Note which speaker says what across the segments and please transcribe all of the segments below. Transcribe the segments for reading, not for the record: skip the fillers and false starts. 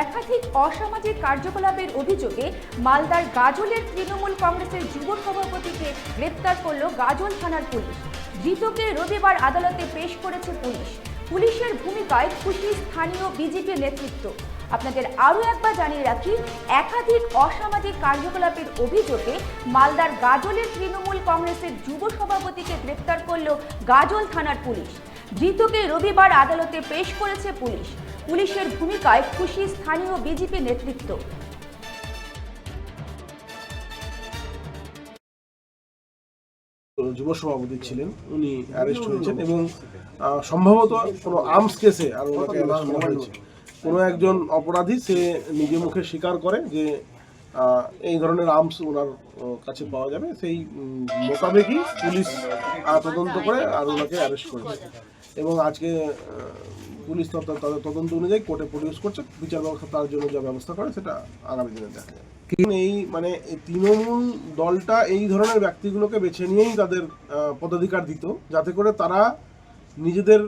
Speaker 1: একাধিক অসামাজিক কার্যকলাপের অভিযোগে মালদার গাজলের তৃণমূল কংগ্রেসের যুব সভাপতিকে গ্রেপ্তার করল গাজল থানার পুলিশ। ধৃতকে রবিবার আদালতে পেশ করেছে পুলিশ। পুলিশের ভূমিকায় খুশি স্থানীয় বিজেপি নেতৃত্ব। আপনাদের আরও একবার জানিয়ে রাখি, একাধিক অসামাজিক কার্যকলাপের অভিযোগে মালদার গাজলের তৃণমূল কংগ্রেসের যুব সভাপতিকে গ্রেপ্তার করল গাজল থানার পুলিশ। ধৃতকে রবিবার আদালতে পেশ করেছে পুলিশ। পুলিশের ভূমিকায় খুশি স্থানীয় বিজেপি নেতৃত্ব।
Speaker 2: যুব সভাপতি ছিলেন, উনি অ্যারেস্ট হয়েছেন এবং সম্ভবত কোনো আর্মস কেসে আর ওনাকে অ্যারেস্ট করা হয়েছে। কোনো একজন অপরাধী সে নিজে মুখে স্বীকার করে যে এই ধরনের আর্মস ওনার কাছে পাওয়া যাবে, সেই মোতাবেকই পুলিশ তদন্ত করে আর ওনাকে অ্যারেস্ট করেছে এবং আজকে পুলিশ তাদের তদন্ত অনুযায়ী কোর্টে প্রডিউস করছে। বিচার ব্যবস্থা তার জন্য যা ব্যবস্থা করে সেটা আগামী দিনে দেখা যাবে। এই তৃণমূল দলটা এই ধরনের ব্যক্তিগুলোকে বেছে নিয়েই তাদের পদাধিকার দিত, যাতে করে তারা নিজেদের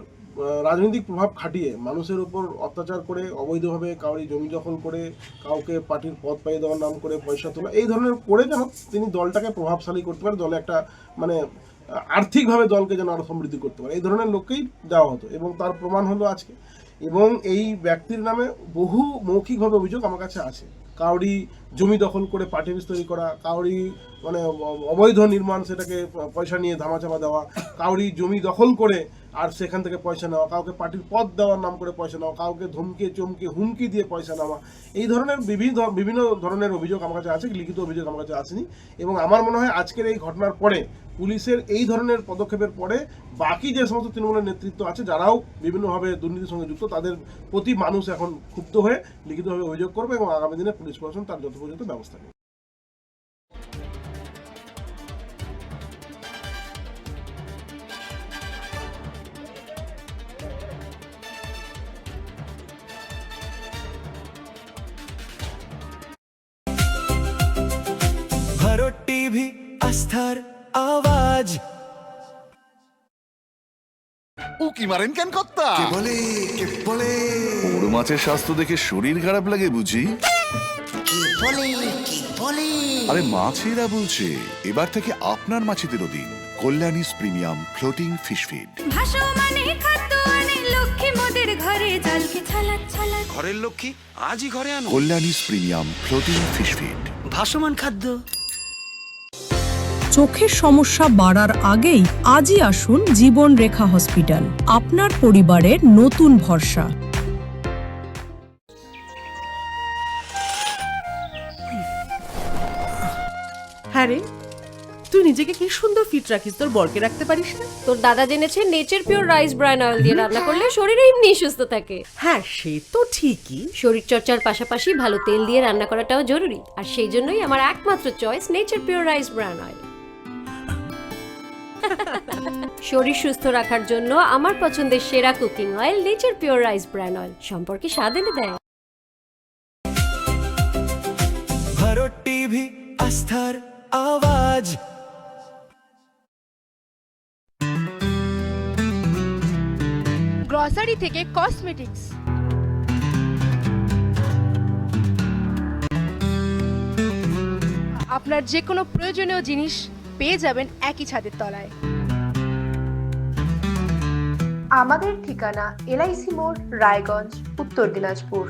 Speaker 2: রাজনৈতিক প্রভাব খাটিয়ে মানুষের উপর অত্যাচার করে, অবৈধভাবে কাউরি জমি দখল করে, কাউকে পার্টির পদ পাইয়ে দেওয়ার নাম করে পয়সা তোলা, এই ধরনের করে যেন তিনি দলটাকে প্রভাবশালী করতে পারে, দলে একটা আর্থিকভাবে দলকে যেন আরো সমৃদ্ধি করতে পারে, এই ধরনের লোককেই দেওয়া হতো এবং তার প্রমাণ হলো আজকে। এবং এই ব্যক্তির নামে বহু মৌখিকভাবে অভিযোগ আমার কাছে আছে। কাউরি জমি দখল করে পার্টি অফিস তৈরি করা, কাউরি অবৈধ নির্মাণ সেটাকে পয়সা নিয়ে ধামাচাপা দেওয়া, কাউরি জমি দখল করে আর সেখান থেকে পয়সা নেওয়া, কাউকে পার্টির পদ দেওয়ার নাম করে পয়সা নেওয়া, কাউকে ধমকে চমকে হুমকি দিয়ে পয়সা নেওয়া, এই ধরনের বিভিন্ন ধরনের অভিযোগ আমার কাছে আছে। লিখিত অভিযোগ আমার কাছে আসেনি এবং আমার মনে হয় আজকের এই ঘটনার পরে পুলিশের এই ধরনের পদক্ষেপের পরে বাকি যে সমস্ত তৃণমূলের নেতৃত্ব আছে, যারাও বিভিন্নভাবে দুর্নীতির সঙ্গে যুক্ত, তাদের প্রতি মানুষ এখন ক্ষুব্ধ হয়ে লিখিতভাবে অভিযোগ করবে এবং আগামী দিনে পুলিশ প্রশাসন তার যথোপযুক্ত ব্যবস্থা নেবে।
Speaker 3: ভারত টিভি, আস্থার আওয়াজ।
Speaker 4: উকি মারেন কেন কর্তা?
Speaker 3: কে বলে
Speaker 4: বড় মাছের স্বাস্থ্য দেখে শরীর খারাপ লাগে বুঝি?
Speaker 3: কে বলে
Speaker 4: আরে মাছেরা বলছে, এবার থেকে আপনার মাছেদেরও দিন কল্যাণীস প্রিমিয়াম ফ্লোটিং ফিশ ফিড।
Speaker 5: ভাসমানে খাদ্য আনে লক্ষ্মী মোদের ঘরে, জলকে ছলাৎ ছলাৎ।
Speaker 6: ঘরের লক্ষ্মী আজই ঘরে আনো
Speaker 4: কল্যাণীস প্রিমিয়াম ফ্লোটিং ফিশ ফিড।
Speaker 6: ভাসমান খাদ্য।
Speaker 7: চোখের সমস্যা বাড়ার আগেই আজই আসুন জীবন রেখা হসপিটাল, আপনার পরিবারের নতুন ভরসা।
Speaker 8: হ্যাঁ রে, তুই নিজেকে কি সুন্দর ফিট রাখিস, তোর বরকে রাখতে পারিস না?
Speaker 9: তোর দাদা জেনেছে nature pure rice bran oil দিয়ে রান্না করলে শরীর এমনি সুস্থ থাকে।
Speaker 8: হ্যাঁ, সে তো ঠিকই।
Speaker 9: শরীর চর্চার পাশাপাশি ভালো তেল দিয়ে রান্না করাটাও জরুরি, আর সেই জন্যই আমার একমাত্র choice nature pure rice bran oil. শরীর সুস্থ রাখার জন্য আমার পছন্দের সেরা cooking oil nature pure rice bran oil, সম্পর্কে স্বাদ এনে দেয়।
Speaker 3: ভারত টিভি, আস্থার আওয়াজ।
Speaker 5: গ্রসারি থেকে কসমেটিক্স, আপনার যে কোনো প্রয়োজনীয় জিনিস পেয়ে যাবেন একই ছাদের তলায়।
Speaker 10: আমাদের ঠিকানা LIC মোড়, রায়গঞ্জ, উত্তর দিনাজপুর।